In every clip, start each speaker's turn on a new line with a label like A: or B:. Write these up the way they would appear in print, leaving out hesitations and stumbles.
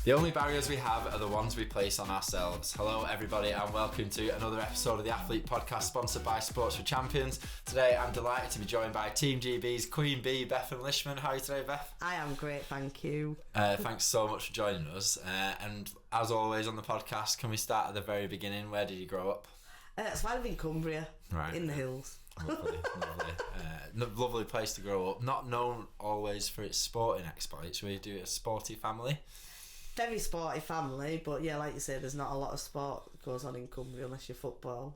A: The only barriers we have are the ones we place on ourselves. Hello everybody and welcome to another episode of the Athlete Podcast sponsored by Sports for Champions. Today I'm delighted to be joined by Team GB's Queen Bee, BETHAN LISHMAN. How are you today, Beth?
B: I am great, thank you.
A: Thanks so much for joining us. And as always on the podcast, can we start at the very beginning? Where did you grow up?
B: So I live in Cumbria, in the hills.
A: Lovely. Lovely place to grow up. Not known always for its sporting exploits. We do a sporty family.
B: Very sporty family, but yeah, like you say, there's not a lot of sport that goes on in Cumbria unless you're football.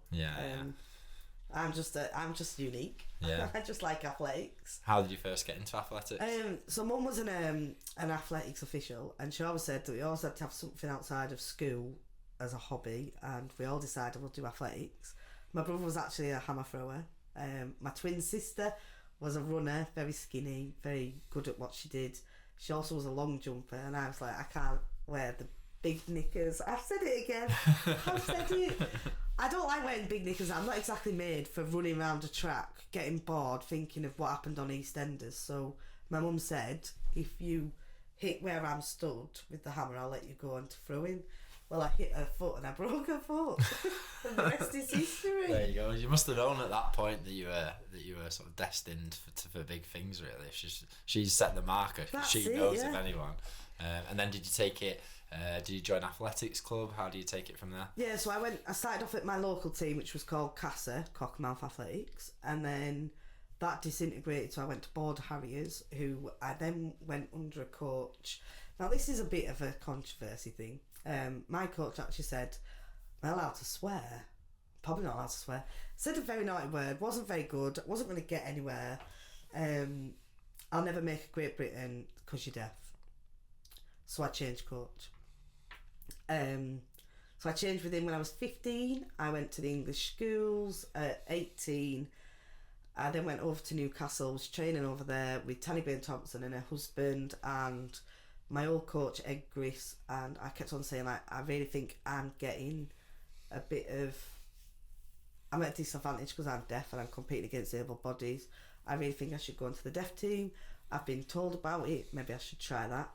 B: I'm just unique.
A: Yeah.
B: I just like athletics.
A: How did you first get into athletics?
B: So Mum was an athletics official, and she always said that we always had to have something outside of school as a hobby, and we all decided we'll do athletics. My brother was actually a hammer thrower. My twin sister was a runner, very skinny, very good at what she did. She also was a long jumper, and I was like, I can't wear the big knickers. I've said it again. I've said it. I don't like wearing big knickers. I'm not exactly made for running around a track, getting bored, thinking of what happened on EastEnders. So my mum said, if you hit where I'm stood with the hammer, I'll let you go on to throwing. Well, I hit her foot and I broke her foot. And the rest is history.
A: There you go. You must have known at that point that you were sort of destined for big things. Really, she's set the marker. She knows if anyone. And then did you take it? Did you join athletics club? How do you take it from there?
B: Yeah, so I started off at my local team, which was called CASA, Cockermouth Athletics, and then that disintegrated. So I went to Border Harriers, who I then went under a coach. Now this is a bit of a controversy thing. My coach actually said, am I allowed to swear? Probably not allowed to swear. Said a very naughty word, wasn't very good, wasn't going to get anywhere. I'll never make a Great Britain because you're deaf. So I changed coach. So I changed with him when I was 15. I went to the English schools at 18. I then went over to Newcastle, was training over there with Tanny Bain Thompson and her husband and my old coach Ed Griss, and I kept on saying, like, I really think I'm getting a bit of... I'm at a disadvantage because I'm deaf and I'm competing against able bodies. I really think I should go into the deaf team. I've been told about it, maybe I should try that.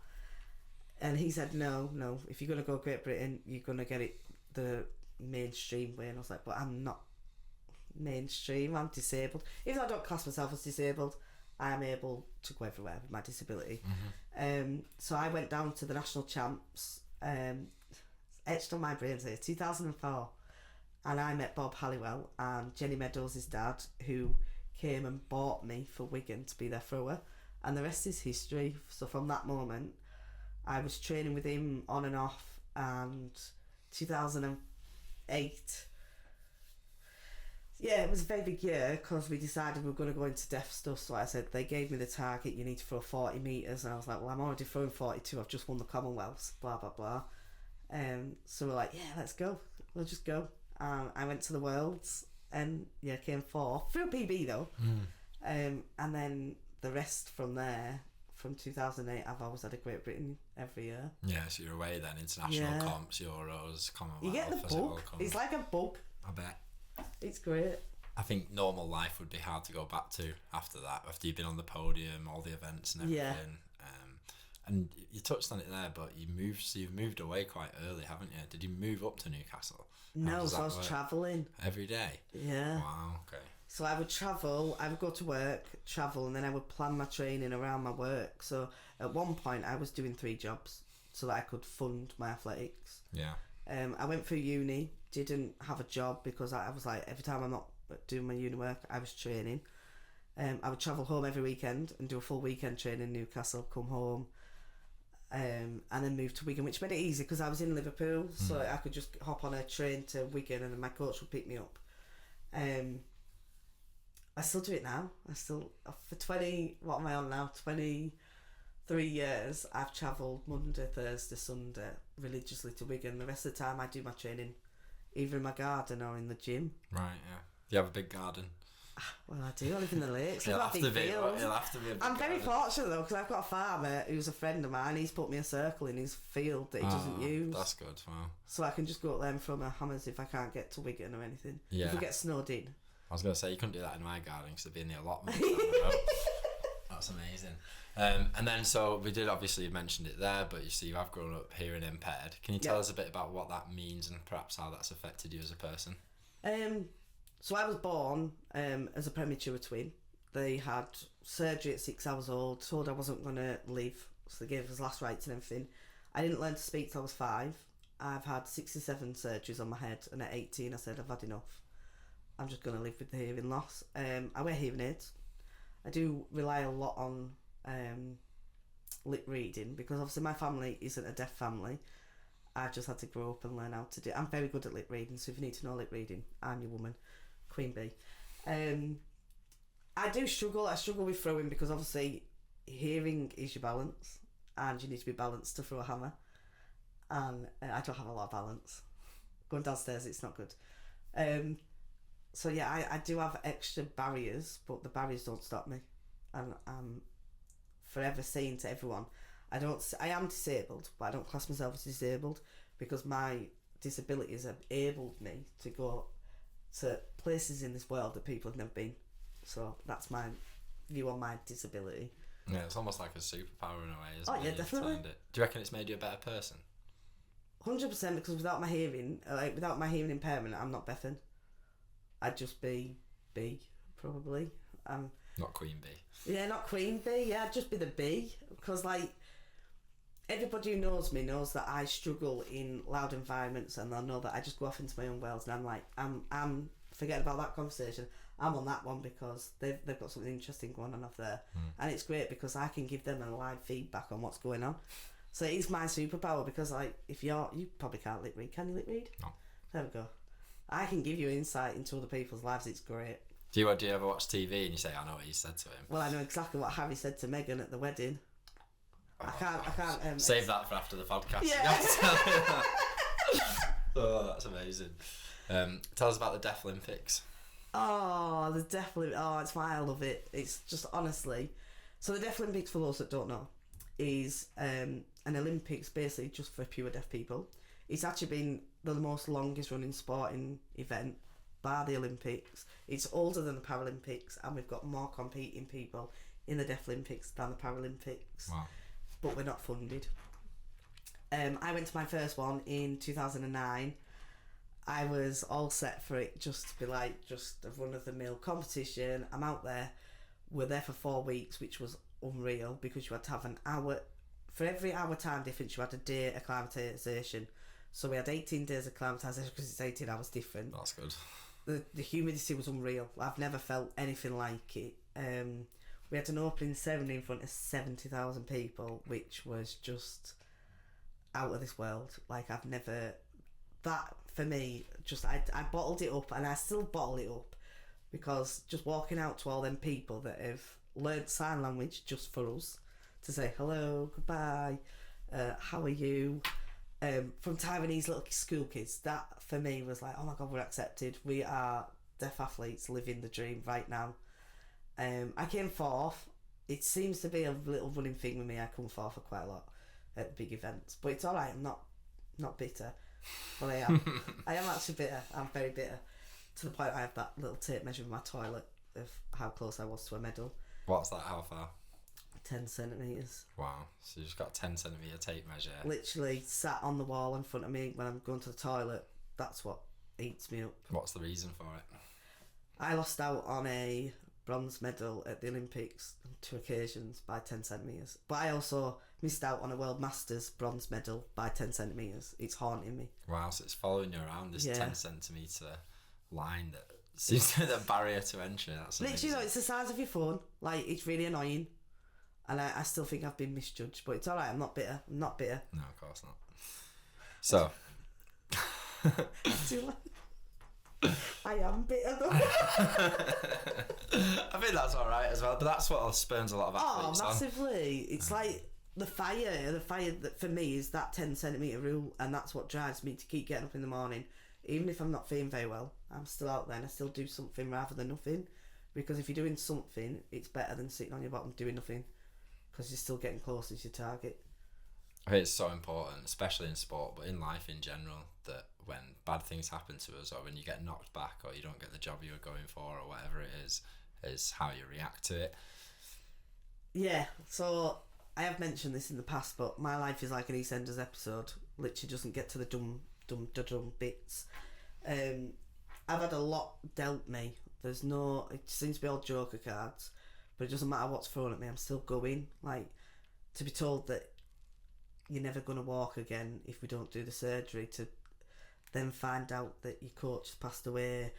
B: And he said, no, if you're going to go Great Britain, you're going to get it the mainstream way. And I was like, but I'm not mainstream, I'm disabled. Even though I don't class myself as disabled, I'm able to go everywhere with my disability. Mm-hmm. So I went down to the national champs, etched on my brain here, 2004. And I met Bob Halliwell and Jenny Meadows, his dad, who came and bought me for Wigan to be their thrower. And the rest is history. So from that moment, I was training with him on and off, and 2008, yeah, it was a very big year because we decided we were going to go into deaf stuff. So I said, they gave me the target, you need to throw 40 metres, and I was like, well, I'm already throwing 42, I've just won the Commonwealths, blah blah blah. So we're like, yeah, let's go, we'll just go. I went to the Worlds and yeah, came fourth through a PB though. And then the rest from there, from 2008, I've always had a Great Britain every year.
A: Yeah, so you're away then, international comps, Euros, Commonwealth.
B: You get the bug. It's like a bug.
A: I bet.
B: It's great.
A: I think normal life would be hard to go back to after that, after you've been on the podium, all the events and everything. Yeah. And you touched on it there, but you've moved away quite early, haven't you? Did you move up to Newcastle?
B: No, so I was travelling.
A: Every day?
B: Yeah.
A: Wow, okay.
B: So I would travel, I would go to work, travel, and then I would plan my training around my work. So at one point I was doing 3 jobs so that I could fund my athletics.
A: Yeah.
B: I went through uni, didn't have a job because I was like, every time I'm not doing my uni work, I was training. I would travel home every weekend and do a full weekend training in Newcastle, come home, and then move to Wigan, which made it easy because I was in Liverpool, so I could just hop on a train to Wigan and then my coach would pick me up. I still do it now. For 23 years, I've travelled Monday, Thursday, Sunday, religiously to Wigan. The rest of the time I do my training either in my garden or in the gym.
A: Right, yeah. You have a big garden?
B: Well, I do. I live in the lakes.
A: It'll have to be a big
B: I'm very fortunate though, because I've got a farmer who's a friend of mine. He's put me a circle in his field that he doesn't use.
A: That's good, wow.
B: So I can just go up there and throw my hammers if I can't get to Wigan or anything.
A: Yeah.
B: If we get snowed in.
A: I was going to say, you couldn't do that in my garden because there'd be in the allotment. That's amazing. And then, so we did obviously, you mentioned it there, but you see, you have grown up hearing impaired. Can you tell us a bit about what that means and perhaps how that's affected you as a person?
B: So I was born as a premature twin. They had surgery at 6 hours old, told I wasn't going to live, so they gave us last rites and everything. I didn't learn to speak till I was 5. I've had 67 surgeries on my head, and at 18 I said I've had enough. I'm just going to live with the hearing loss. I wear hearing aids. I do rely a lot on lip reading, because obviously my family isn't a deaf family. I've just had to grow up and learn how to do it. I'm very good at lip reading, so if you need to know lip reading, I'm your woman, Queen Bee. I do struggle. I struggle with throwing, because obviously hearing is your balance, and you need to be balanced to throw a hammer. And I don't have a lot of balance. Going downstairs, it's not good. So yeah, I do have extra barriers, but the barriers don't stop me. And I'm forever saying to everyone, I am disabled, but I don't class myself as disabled, because my disabilities have enabled me to go to places in this world that people have never been. So that's my view on my disability.
A: Yeah, it's almost like a superpower in a way, isn't it?
B: Oh yeah, definitely.
A: Do you reckon it's made you a better person?
B: 100%, because without my hearing impairment, I'm not BETHAN. I'd just be B, probably.
A: Not Queen Bee.
B: Yeah, not Queen Bee. Yeah, I'd just be the B, because like everybody who knows me knows that I struggle in loud environments, and they'll know that I just go off into my own worlds, and I'm like, I'm forgetting about that conversation. I'm on that one because they've got something interesting going on off there, and it's great because I can give them a live feedback on what's going on. So it is my superpower, because like if you probably can't lip read. Can you lip read?
A: No.
B: There we go. I can give you insight into other people's lives. It's great.
A: Do you ever watch TV and you say, I know what you said to him?
B: Well, I know exactly what Harry said to Meghan at the wedding. I can't.
A: Save that for after the podcast.
B: Yeah.
A: You have to tell me that. Oh, that's amazing. Tell us about the Deaflympics.
B: Oh, it's why I love it. It's just honestly. So the Deaflympics, for those that don't know, is an Olympics basically just for pure deaf people. It's actually been the most longest running sporting event by the Olympics. It's older than the Paralympics, and we've got more competing people in the Deaflympics than the Paralympics.
A: Wow.
B: But we're not funded. I went to my first one in 2009. I was all set for it just to be like just a run-of-the-mill competition. I'm out there. We're there for 4 weeks, which was unreal, because you had to have an hour. For every hour time difference, you had a day of acclimatisation. So we had 18 days of acclimatisation, because it's 18 hours different.
A: That's good.
B: The humidity was unreal. I've never felt anything like it. We had an opening ceremony in front of 70,000 people, which was just out of this world. Like I've never... That, for me, just I bottled it up, and I still bottle it up, because just walking out to all them people that have learned sign language just for us, to say hello, goodbye, how are you, from Taiwanese little school kids, that for me was like, oh my god, we're accepted. We are deaf athletes living the dream right now. I came fourth. It seems to be a little running thing with me. I come fourth for quite a lot at big events, but it's alright. I'm not bitter. Well, I am. I am actually bitter. I'm very bitter, to the point I have that little tape measure in my toilet of how close I was to a medal.
A: What's that? How far?
B: 10 centimetres.
A: Wow. So you've just got a 10 centimetre tape measure.
B: Literally sat on the wall in front of me when I'm going to the toilet. That's what eats me up.
A: What's the reason for it?
B: I lost out on a bronze medal at the Olympics on 2 occasions by 10 centimetres. But I also missed out on a World Masters bronze medal by 10 centimetres. It's haunting me.
A: Wow, so it's following you around, this 10 centimetre line that seems to be the barrier to entry. That's amazing.
B: Literally, it's the size of your phone. Like, it's really annoying. And I still think I've been misjudged. But it's alright, I'm not bitter. No,
A: of course not. So...
B: I am bitter though.
A: I think that's alright as well, but that's what spurns a lot of athletes on.
B: Massively. It's like the fire that for me is that 10 centimetre rule, and that's what drives me to keep getting up in the morning. Even if I'm not feeling very well, I'm still out there and I still do something rather than nothing, because if you're doing something, it's better than sitting on your bottom doing nothing, because you're still getting closer to your target.
A: I think it's so important, especially in sport, but in life in general, that when bad things happen to us, or when you get knocked back, or you don't get the job you were going for, or whatever it is how you react to it.
B: Yeah, so I have mentioned this in the past, but my life is like an EastEnders episode. Literally doesn't get to the dumb bits. I've had a lot dealt me. There's no... It seems to be all joker cards, but it doesn't matter what's thrown at me, I'm still going. Like, to be told that you're never going to walk again if we don't do the surgery, to then find out that your coach has passed away.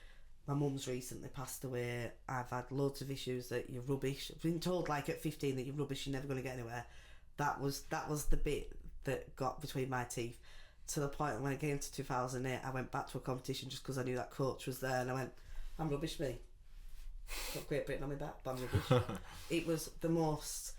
B: My mum's recently passed away. I've had loads of issues that you're rubbish. I've been told like at 15 that you're rubbish, you're never going to get anywhere. That was the bit that got between my teeth, to the point when I came to 2008, I went back to a competition just because I knew that coach was there, and I went, I'm rubbish, me. Got Great Britain on my back, but I'm rubbish. It was the most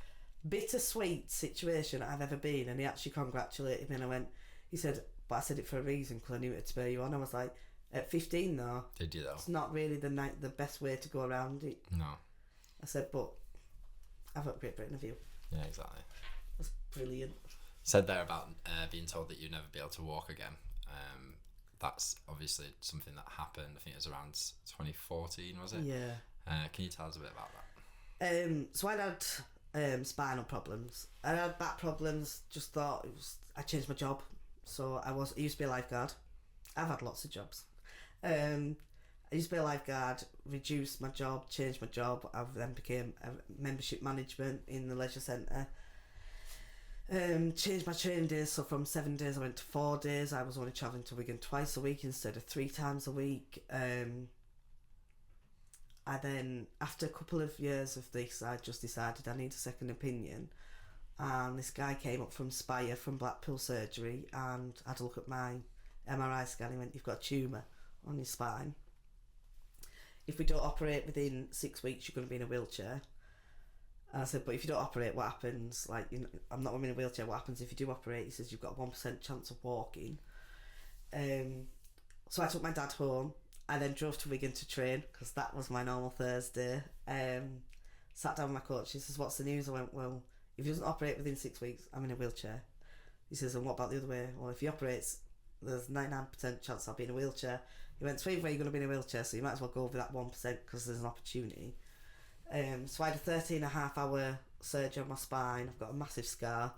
B: bittersweet situation I've ever been, and he actually congratulated me, and I went, he said, but I said it for a reason because I knew it to spur you on. I was like, at 15 though,
A: did you though?
B: It's not really the best way to go around it.
A: No.
B: I said, but I've got Great Britain of you.
A: Yeah, exactly.
B: That's brilliant.
A: Said there about being told that you'd never be able to walk again. That's obviously something that happened. I think it was around 2014, was it?
B: Yeah.
A: Can you tell us a bit about that?
B: So I had spinal problems. I had back problems. Just thought I changed my job. So I used to be a lifeguard. I've had lots of jobs. I used to be a lifeguard, reduced my job, changed my job. I then became a membership management in the leisure centre. Changed my training days, so from 7 days I went to 4 days. I was only travelling to Wigan twice a week instead of 3 times a week. I then, after a couple of years of this, I just decided I need a second opinion, and this guy came up from Spire, from Blackpool Surgery, and had a look at my MRI scan. He went, you've got a tumour on your spine. If we don't operate within 6 weeks, you're going to be in a wheelchair. And I said, but if you don't operate, what happens? Like, you know, I'm not going to be in a wheelchair. What happens if you do operate? He says, you've got a 1% chance of walking. So I took my dad home. I then drove to Wigan to train, because that was my normal Thursday. Sat down with my coach. He says, what's the news? I went, well, if he doesn't operate within 6 weeks, I'm in a wheelchair. He says, and what about the other way? Well, if he operates, there's 99% chance I'll be in a wheelchair. He went, so either way you're going to be in a wheelchair, so you might as well go over that 1% because there's an opportunity. So I had a 13.5-hour surgery on my spine. I've got a massive scar.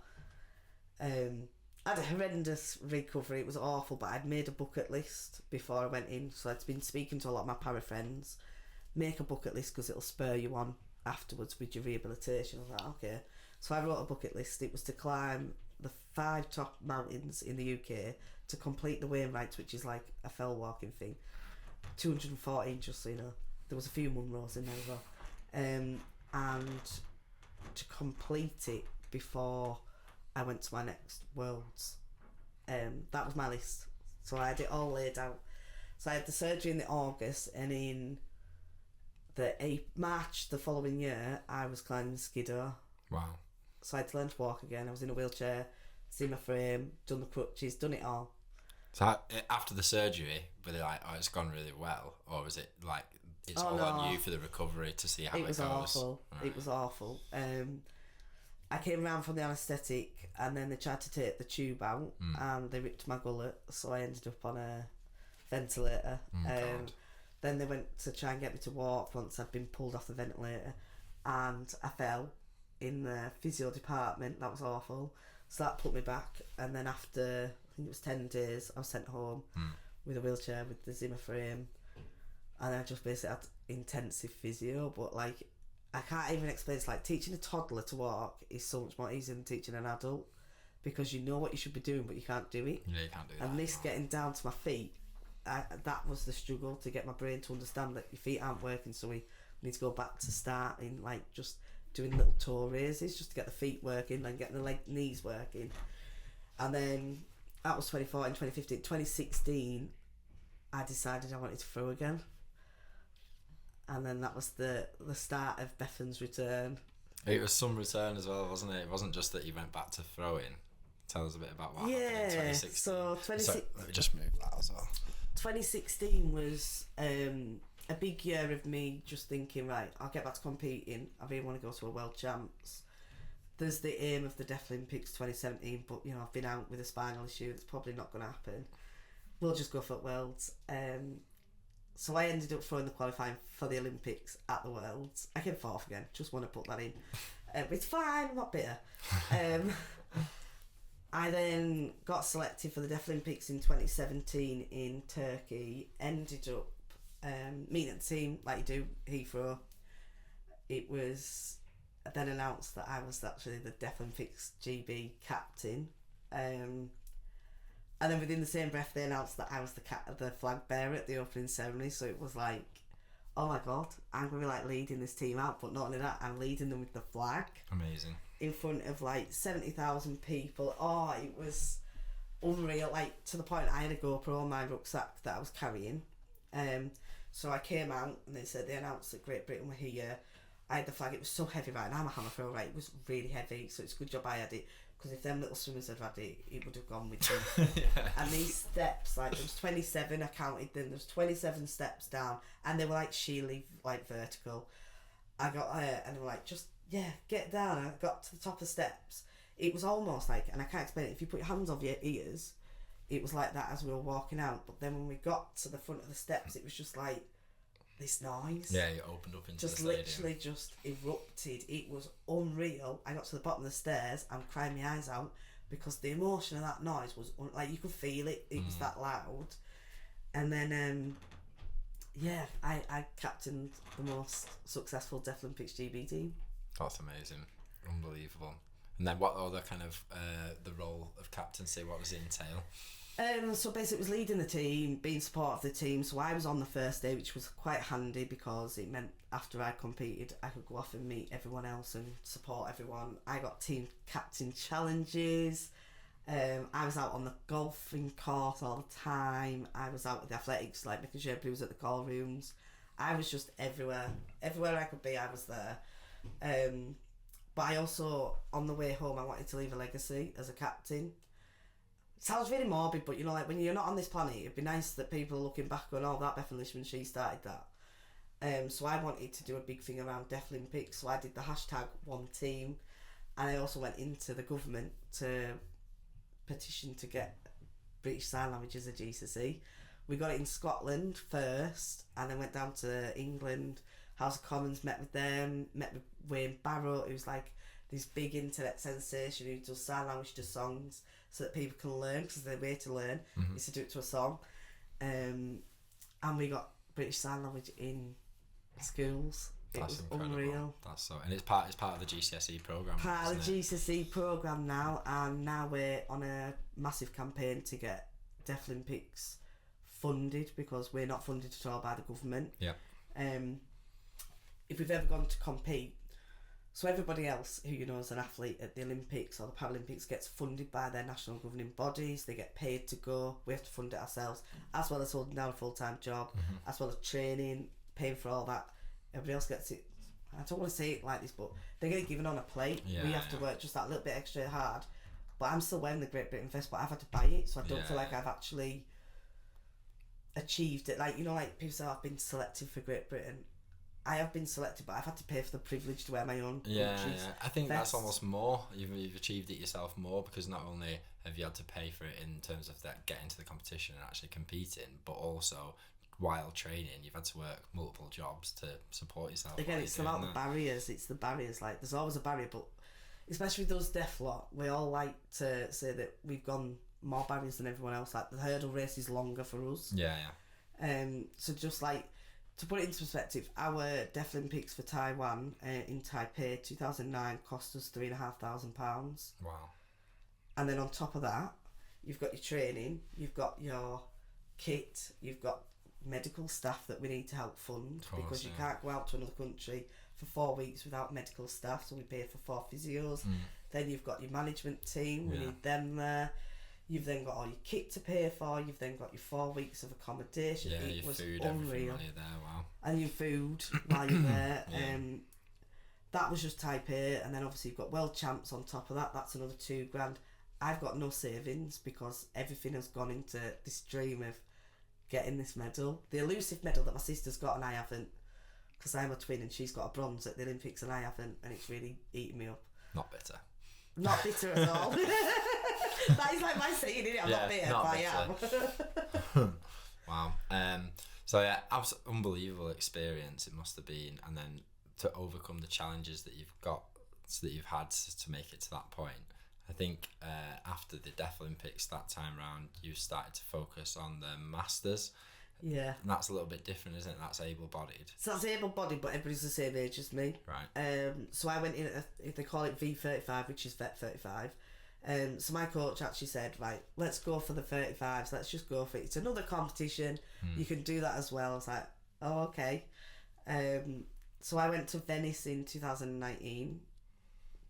B: I had a horrendous recovery. It was awful, but I'd made a bucket list before I went in, so I'd been speaking to a lot of my para friends. Make a bucket list because it'll spur you on afterwards with your rehabilitation. I was like, okay. So I wrote a bucket list. It was to climb the 5 top mountains in the UK, to complete the Wainwrights, which is like a fell walking thing. 214, just so you know. There was a few Munros in there as well. And to complete it before I went to my next Worlds. That was my list. So I had it all laid out. So I had the surgery in the August, and in the March the following year, I was climbing Skiddaw.
A: Wow.
B: So I had to learn to walk again. I was in a wheelchair, seen my frame, done the crutches, done it all.
A: So after the surgery, were they like, oh, it's gone really well? Or was it like, it's all on you for the recovery to see how it goes?
B: It was awful. Right. It was awful. I came round from the anaesthetic, and then they tried to take the tube out, and they ripped my gullet, so I ended up on a ventilator. Then they went to try and get me to walk once I'd been pulled off the ventilator, and I fell in the physio department. That was awful. So that put me back, and then after, I think it was 10 days, I was sent home with a wheelchair with the Zimmer frame, and I just basically had intensive physio. But like, I can't even explain. It's like teaching a toddler to walk is so much more easier than teaching an adult, because you know what you should be doing but you can't do it.
A: Yeah, you can't do that.
B: And this getting down to my feet, that was the struggle, to get my brain to understand that your feet aren't working, so we need to go back to starting, like just doing little toe raises just to get the feet working, then getting the knees working. And then that was 2014, 2015. 2016 I decided I wanted to throw again, and then that was the start of Bethan's return. It
A: was some return as well, wasn't it? It wasn't just that you went back to throwing. Tell us a bit about what happened in 2016.
B: So
A: let me just move that as well.
B: 2016 was a big year of me just thinking, right, I'll get back to competing. I really want to go to a World Champs. There's the aim of the Deaflympics 2017, but you know, I've been out with a spinal issue. It's probably not going to happen. We'll just go for Worlds. So I ended up throwing the qualifying for the Olympics at the Worlds. I came fourth again, just want to put that in. It's fine, I'm not bitter. I then got selected for the Deaflympics in 2017 in Turkey. Ended up meeting the team like you do, Heathrow. It was then announced that I was actually the Deaflympics GB captain. And then within the same breath they announced that I was the flag bearer at the opening ceremony. So it was like, oh my god, I'm going to be like leading this team out, but not only that, I'm leading them with the flag.
A: Amazing.
B: In front of like 70,000 people. Oh, it was unreal, like to the point I had a GoPro on my rucksack that I was carrying. So I came out and they announced that Great Britain were here. I had the flag, it was so heavy, right, and I'm a hammer thrower, right, it was really heavy, so it's a good job I had it, because if them little swimmers had had it, it would have gone with them.
A: Yeah.
B: And these steps, like there was 27, I counted them, there was 27 steps down, and they were like sheerly like vertical. I got there and they were like, just get down. And I got to the top of the steps. It was almost like, and I can't explain it, if you put your hands over your ears, it was like that as we were walking out. But then when we got to the front of the steps, it was just like this noise.
A: Yeah, it opened up into
B: just
A: the stadium.
B: Literally just erupted. It was unreal. I got to the bottom of the stairs, I'm crying my eyes out because the emotion of that noise was like you could feel it. It was that loud. And then I captained the most successful Deaflympics GB team.
A: That's amazing, unbelievable. And then what other kind of the role of captaincy? What does it entail?
B: So basically, it was leading the team, being support of the team. So I was on the first day, which was quite handy because it meant after I competed, I could go off and meet everyone else and support everyone. I got team captain challenges. I was out on the golfing course all the time. I was out with the athletics, like making sure everybody was at the call rooms. I was just everywhere. Everywhere I could be, I was there. But I also, on the way home, I wanted to leave a legacy as a captain. It sounds really morbid, but you know, like when you're not on this planet, it'd be nice that people are looking back going, oh, that BETHAN LISHMAN, she started that. So I wanted to do a big thing around Deaflympics, so I did the hashtag One Team, and I also went into the government to petition to get British Sign Language as a GCSE. We got it in Scotland first, and then went down to England, House of Commons, met with them, met with Wayne Barrow, who's like this big internet sensation who does sign language to songs so that people can learn, because the way to learn is to do it to a song. And we got British Sign Language in schools.
A: That's
B: was
A: incredible.
B: Unreal.
A: That's so, and it's part of the GCSE program.
B: Part of the GCSE program now, and now we're on a massive campaign to get Deaflympics funded, because we're not funded at all by the government.
A: Yeah.
B: If we've ever gone to compete, so everybody else who you know is an athlete at the Olympics or the Paralympics gets funded by their national governing bodies. They get paid to go. We have to fund it ourselves, as well as holding down a full-time job, as well as training, paying for all that. Everybody else gets it. I don't want to say it like this, but they get it given on a plate.
A: Yeah,
B: we have to work just that little bit extra hard. But I'm still wearing the Great Britain vest, but I've had to buy it, so I don't feel like I've actually achieved it. Like, you know, like people say, I've been selected for Great Britain. I have been selected, but I've had to pay for the privilege to wear my own country's
A: I think
B: vest.
A: that's almost more. You've achieved it yourself more, because not only have you had to pay for it in terms of that getting to the competition and actually competing, but also while training you've had to work multiple jobs to support yourself.
B: Again, it's about the barriers. It's the barriers. Like, there's always a barrier, but especially with those deaf lot, we all like to say that we've gone more barriers than everyone else. Like, the hurdle race is longer for us.
A: Yeah.
B: So just like, to put it into perspective, our Deaflympics for Taiwan in Taipei 2009 cost us £3,500.
A: Wow.
B: And then on top of that, you've got your training, you've got your kit, you've got medical staff that we need to help fund, because you can't go out to another country for 4 weeks without medical staff, so we pay for 4 physios. Then you've got your management team, we need them there. You've then got all your kit to pay for, you've then got your 4 weeks of accommodation.
A: Yeah,
B: it
A: your
B: was
A: food,
B: unreal.
A: everything while you're there, wow.
B: And your food while you're there.
A: Yeah.
B: That was just Taipei, and then obviously you've got World Champs on top of that, that's another £2,000. I've got no savings because everything has gone into this dream of getting this medal. The elusive medal that my sister's got and I haven't, because I'm a twin and she's got a bronze at the Olympics and I haven't, and it's really eating me up.
A: Not bitter.
B: Not bitter at all. That is like my saying, isn't it? I'm not bitter, but I am.
A: Wow. So yeah, unbelievable experience it must have been, and then to overcome the challenges that you've got impacts that you've had to make it to that point. I think after the Deaflympics that time round, you started to focus on the Masters.
B: Yeah.
A: And that's a little bit different, isn't it? That's able-bodied.
B: So that's able-bodied, but everybody's the same age as me.
A: Right.
B: So I went in at they call it V35, which is Vet 35. So my coach actually said, right, let's go for the 35s. Let's just go for it. It's another competition. You can do that as well. I was like, oh, okay. So I went to Venice in 2019.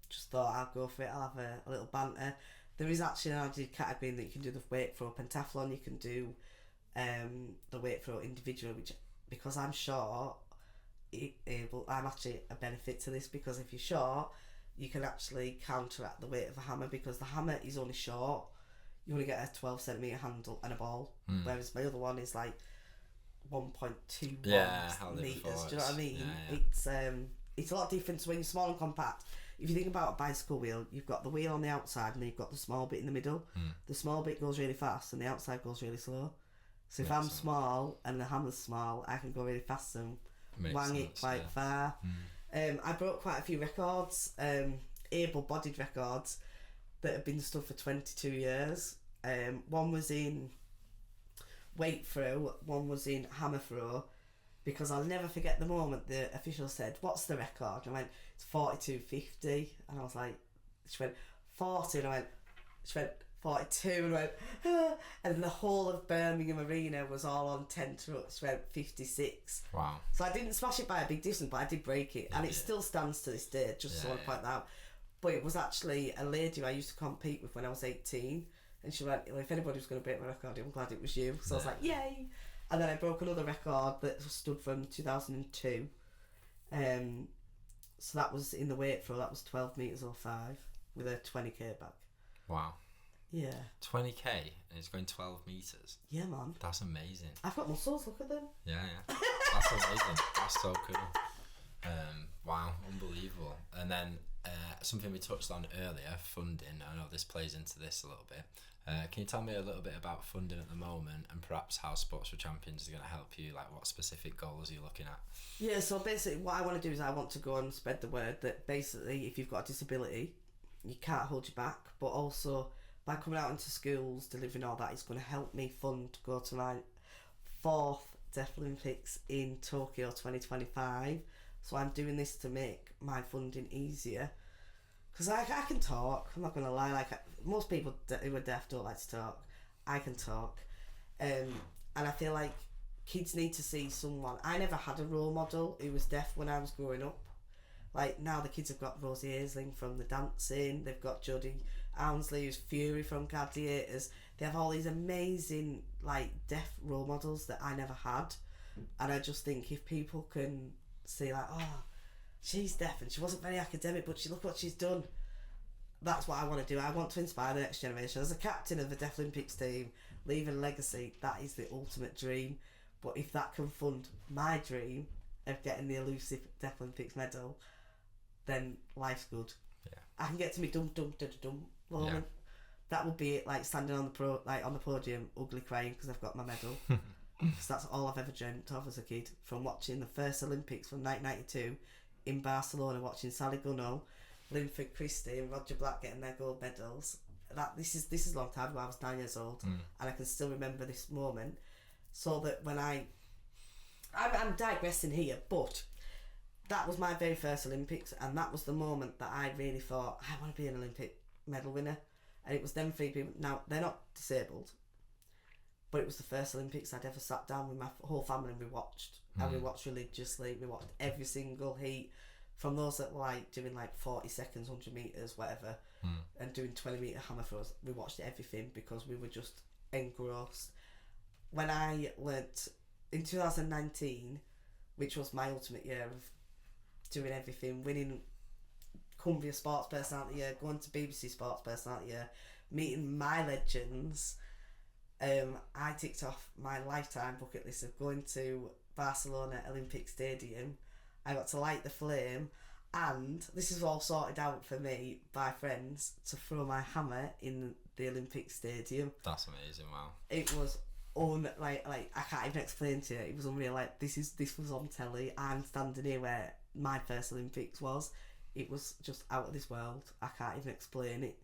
B: Just thought I'll go for it. I'll have a little banter. There is actually an added category in that you can do the weight throw pentathlon. You can do the weight throw individual, which, because I'm short, I'm actually a benefit to this, because if you're short, you can actually counteract the weight of a hammer, because the hammer is only short. You only get a 12 centimetre handle and a ball, whereas my other one is like 1.2 metres. Do you know what I mean? Yeah. It's a lot different when you're small and compact. If you think about a bicycle wheel, you've got the wheel on the outside and then you've got the small bit in the middle. The small bit goes really fast and the outside goes really slow. So if I'm small and the hammer's small, I can go really fast and wang it quite far. I broke quite a few records, able-bodied records, that have been stood for 22 years. One was in weight throw, one was in hammer throw, because I'll never forget the moment the official said, "What's the record?" And I went, "It's 42.50." And I was like, she went, 40, and I went, she went, 42, and I went, ah. And then the whole of Birmingham Arena was all on 10 trucks. She went 56.
A: Wow.
B: So I didn't smash it by a big distance, but I did break it, and it still stands to this day, just so I want to point that out. But it was actually a lady who I used to compete with when I was 18, and she went, well, if anybody was going to break my record, I'm glad it was you. So I was like, yay. And then I broke another record that stood from 2002. So that was in the weight throw. That was 12 metres or 5 with a 20k bag.
A: Wow.
B: Yeah.
A: 20k and it's going 12 metres.
B: Yeah, man.
A: That's amazing.
B: I've got muscles, look at them.
A: Yeah. That's amazing. That's so cool. Wow, unbelievable. And then something we touched on earlier, funding. I know this plays into this a little bit. Can you tell me a little bit about funding at the moment, and perhaps how Sports for Champions is going to help you? Like, what specific goals are you looking at? Yeah,
B: so basically what I want to do is I want to go and spread the word that basically if you've got a disability, you can't hold you back, but also by coming out into schools, delivering all that, it's going to help me fund to go to my 4th Deaflympics in Tokyo 2025. So I'm doing this to make my funding easier, because I can talk, I'm not going to lie, like most people who are deaf don't like to talk. I can talk, and I feel like kids need to see someone. I never had a role model who was deaf when I was growing up. Like now the kids have got Rosie Aisling from The Dancing, they've got Jodie Ounsley who's Fury from Gladiators. They have all these amazing like deaf role models that I never had, and I just think if people can see like, oh, she's deaf and she wasn't very academic, but look what she's done. That's what I want to do. I want to inspire the next generation. As a captain of the Deaflympics team, leaving a legacy, that is the ultimate dream. But if that can fund my dream of getting the elusive Deaflympics medal, then life's good. Yeah. I can get to me dum moment. Yeah. That would be it, like standing on the podium, ugly crying because I've got my medal. Because that's all I've ever dreamt of as a kid. From watching the first Olympics from 1992 in Barcelona, watching Sally Gunnell, Linford Christie and Roger Black getting their gold medals. This is a long time ago. I was 9 years old, and I can still remember this moment. So that when I'm digressing here, but that was my very first Olympics, and that was the moment that I really thought I want to be an Olympic medal winner. And it was them 3 people. Now they're not disabled, but it was the first Olympics I'd ever sat down with my whole family and we watched. And we watched religiously. We watched every single heat. From those that were like doing like 40 seconds, 100 metres, whatever, and doing 20 metre hammer throws, we watched everything because we were just engrossed. When I learnt in 2019, which was my ultimate year of doing everything, winning Cumbria Sports Personality Year, going to BBC Sports Personality Year, meeting my legends, I ticked off my lifetime bucket list of going to Barcelona Olympic Stadium. I got to light the flame, and this is all sorted out for me by friends to throw my hammer in the Olympic Stadium.
A: That's amazing! Wow.
B: It was like I can't even explain to you. It was unreal. Like this was on telly. I'm standing here where my first Olympics was. It was just out of this world. I can't even explain it.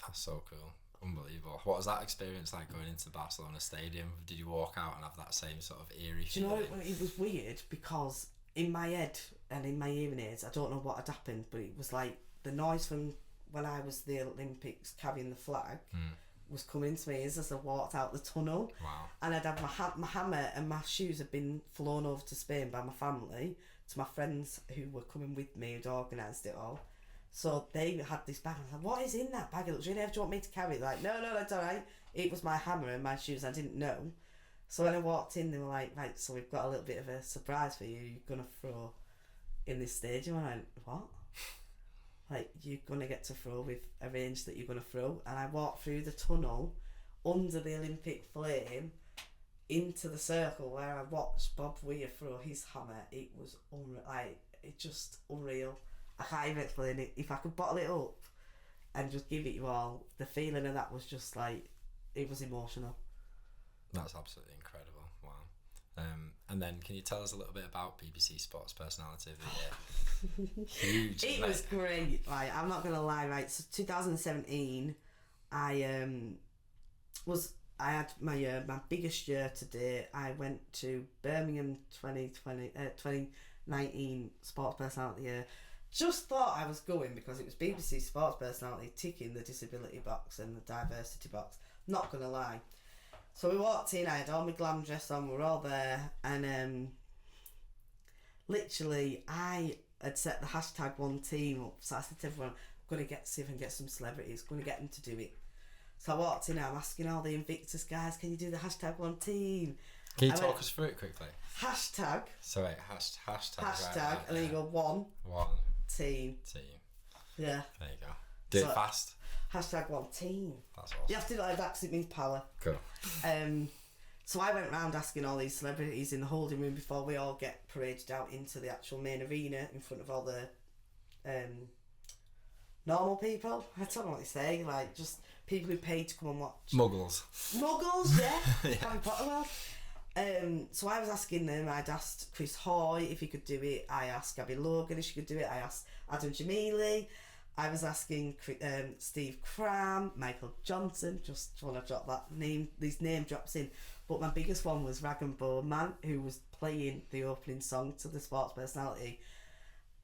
A: That's so cool. Unbelievable. What was that experience like going into Barcelona Stadium? Did you walk out and have that same sort of eerie
B: Do you know,
A: feeling?
B: it was weird because in my head and in my hearing aids, I don't know what had happened, but it was like the noise from when I was the Olympics carrying the flag was coming to me as I walked out the tunnel.
A: Wow.
B: And I'd have my hammer and my shoes had been flown over to Spain by my family, to my friends who were coming with me, who'd organised it all. So they had this bag. I was like, what is in that bag? It looks really heavy. Do you want me to carry it? Like, no, that's all right. It was my hammer and my shoes. I didn't know. So when I walked in, they were like, right, so we've got a little bit of a surprise for you. You're going to throw in this stadium. And I went, what? Like, you're going to get to throw. We've arranged that you're going to throw. And I walked through the tunnel under the Olympic flame into the circle where I watched Bob Weir throw his hammer. It was just unreal. I can't even explain it. If I could bottle it up and just give it you all, the feeling of that was just like, it was emotional.
A: That's absolutely incredible. Wow. And then can you tell us a little bit about BBC Sports Personality of the Year? Huge.
B: It was great. Like, I'm not gonna lie. Right, so 2017, I had my biggest year to date. I went to Birmingham 2019 Sports Personality of the Year. Just thought I was going because it was BBC Sports Personality ticking the disability box and the diversity box. Not gonna lie. So we walked in, I had all my glam dress on, we were all there, and literally I had set the hashtag one team up, so I said to everyone, I'm going to see if I can get some celebrities, going to get them to do it. So I walked in, I'm asking all the Invictus guys, can you do the hashtag one team?
A: Can you talk us through it quickly?
B: Hashtag.
A: So wait, hashtag.
B: Hashtag, and then you go one team. Yeah.
A: There you go. Do it fast.
B: Hashtag one team.
A: That's awesome.
B: You have to do it like that because it means power.
A: Cool.
B: So I went round asking all these celebrities in the holding room before we all get paraded out into the actual main arena in front of all the normal people. I don't know what to say, like just people who paid to come and watch.
A: Muggles, yeah.
B: Harry Potter world. So I was asking them, I'd asked Chris Hoy if he could do it, I asked Gabby Logan if she could do it, I asked Adam Jamili, I was asking Steve Cram, Michael Johnson, just want to drop that name, these name drops in. But my biggest one was Rag and Bone Man, who was playing the opening song to the Sports Personality.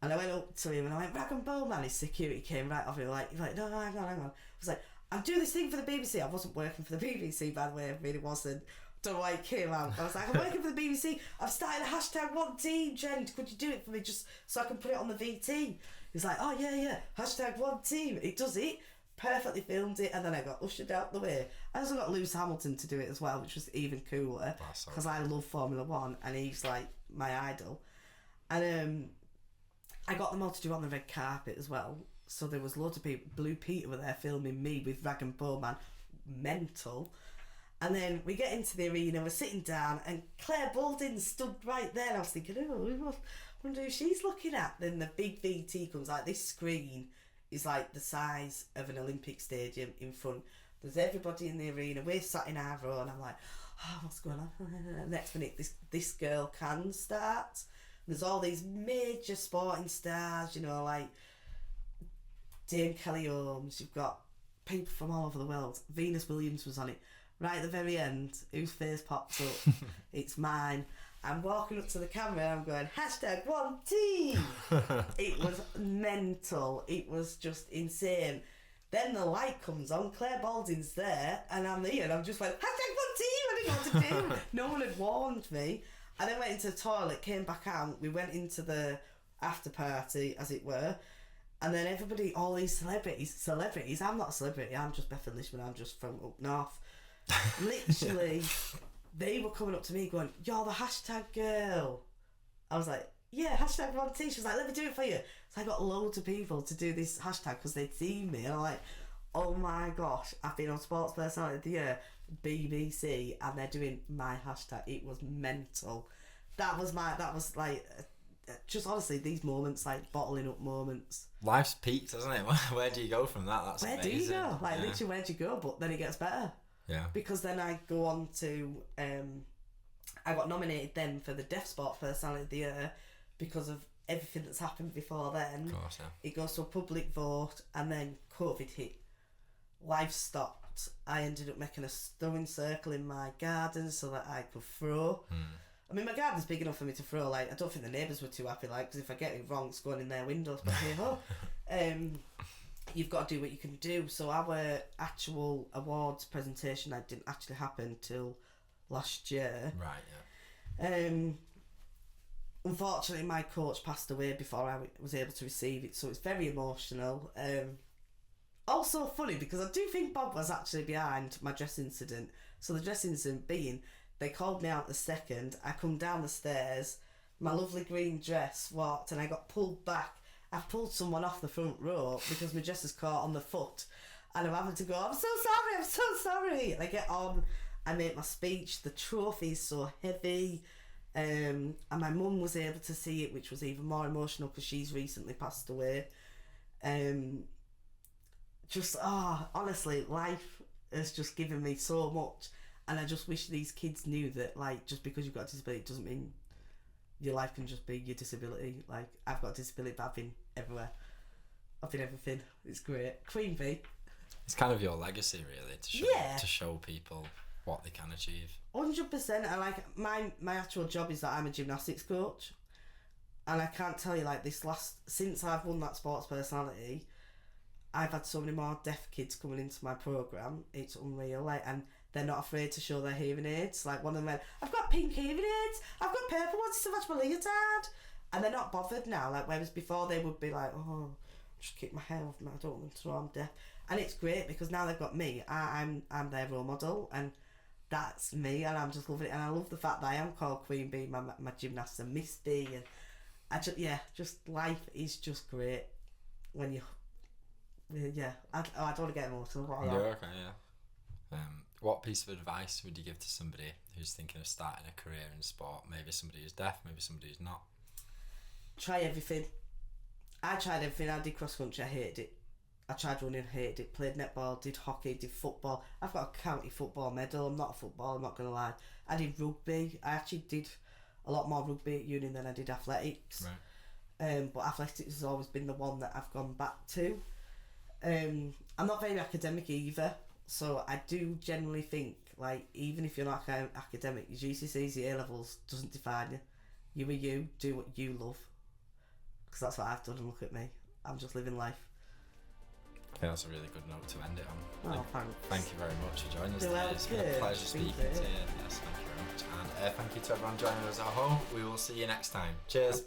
B: And I went up to him and I went, Rag and Bone Man. His security came right off me, like no, hang on. I was like, I'm doing this thing for the BBC. I wasn't working for the BBC, by the way, I really wasn't. Don't know why it came out. I was like, I'm working for the BBC. I've started a hashtag one team, Jen. Could you do it for me just so I can put it on the VT? He's like, oh yeah, hashtag one team. It does it. Perfectly filmed it, and then I got ushered out the way. I also got Lewis Hamilton to do it as well, which was even cooler because I love Formula 1 and he's like my idol. And I got them all to do it on the red carpet as well. So there was loads of people. Blue Peter were there filming me with Rag and Bone Man. Mental. And then we get into the arena, we're sitting down, and Claire Baldwin stood right there. And I was thinking, I wonder who she's looking at. Then the big VT comes, like this screen is like the size of an Olympic stadium in front. There's everybody in the arena. We're sat in our row, and I'm like, oh, what's going on? Next minute, this girl can start. There's all these major sporting stars, you know, like Dame Kelly Holmes. You've got people from all over the world. Venus Williams was on it. Right at the very end, whose face pops up? It's mine. I'm walking up to the camera and I'm going, hashtag one team. It was mental. It was just insane. Then the light comes on, Claire Baldwin's there, and I'm there, and I'm just like, hashtag one team. I didn't know what to do. No one had warned me. I then went into the toilet, came back out, we went into the after party, as it were, and then everybody, all these celebrities, I'm not a celebrity, I'm just BETHAN LISHMAN, I'm just from up north. Literally, they were coming up to me going, you're the hashtag girl. I was like, yeah, hashtag one team. She was like, let me do it for you. So I got loads of people to do this hashtag because they'd seen me, and I'm like, oh my gosh, I've been on Sports Personality of the Year, BBC, and they're doing my hashtag. It was mental. That was like, just honestly, these moments, like bottling up moments.
A: Life's peaked, hasn't it? Where do you go from that? That's
B: where
A: amazing.
B: do you go? Like, literally, where do you go? But then it gets better.
A: Yeah.
B: Because then I go on to, I got nominated then for the Deaf Sports Personality of the Year because of everything that's happened before then.
A: Of course, yeah.
B: It goes to a public vote, and then COVID hit. Life stopped. I ended up making a throwing circle in my garden so that I could throw. I mean, my garden's big enough for me to throw. Like, I don't think the neighbours were too happy, like, because if I get it wrong, it's going in their windows. But hey, you've got to do what you can do. So our actual awards presentation didn't actually happen till last year.
A: Right, yeah.
B: Unfortunately, my coach passed away before I was able to receive it, so it's very emotional. Also funny, because I do think Bob was actually behind my dress incident. So the dress incident being, they called me out the second, I come down the stairs, my lovely green dress walked, and I got pulled back. I pulled someone off the front row because my dress is caught on the foot, and I'm having to go, I'm so sorry. And I get on, I make my speech, the trophy is so heavy, and my mum was able to see it, which was even more emotional because she's recently passed away. Honestly, life has just given me so much, and I just wish these kids knew that, like, just because you've got a disability doesn't mean your life can just be your disability. Like, I've got a disability, but I've been everywhere. I've been everything. It's great. Queen Bee.
A: It's kind of your legacy, really, to show people what they can achieve.
B: 100%. And like my actual job is that I'm a gymnastics coach, and I can't tell you, like, since I've won that sports personality, I've had so many more deaf kids coming into my program. It's unreal. Like, and they're not afraid to show their hearing aids. Like, one of them went, I've got pink hearing aids, I've got purple ones to match my leotard, and they're not bothered now. Like, whereas before they would be like, oh, just keep my hair off, I don't want them to know I'm deaf. And it's great because now they've got me. I'm their role model, and that's me, and I'm just loving it. And I love the fact that I am called Queen Bee, my gymnasts are Miss Bee, and just life is just great when you. Yeah, I don't want to get emotional.
A: You're okay, yeah. What piece of advice would you give to somebody who's thinking of starting a career in sport? Maybe somebody who's deaf, maybe somebody who's not.
B: Try everything. I tried everything. I did cross country, I hated it. I tried running, hated it. Played netball, did hockey, did football. I've got a county football medal. I'm not a footballer, I'm not going to lie. I did rugby. I actually did a lot more rugby at uni than I did athletics.
A: Right.
B: But athletics has always been the one that I've gone back to. I'm not very academic either, so I do generally think, like, even if you're not academic, your GCSEs, your A-levels doesn't define you. You are you, do what you love, because that's what I've done, and look at me, I'm just living life.
A: I think that's a really good note to end it on.
B: Oh, thanks.
A: Thank you very much for joining us today. It's been a pleasure speaking to you. Yes, thank you very much. And thank you to everyone joining us at home. We will see you next time. Cheers.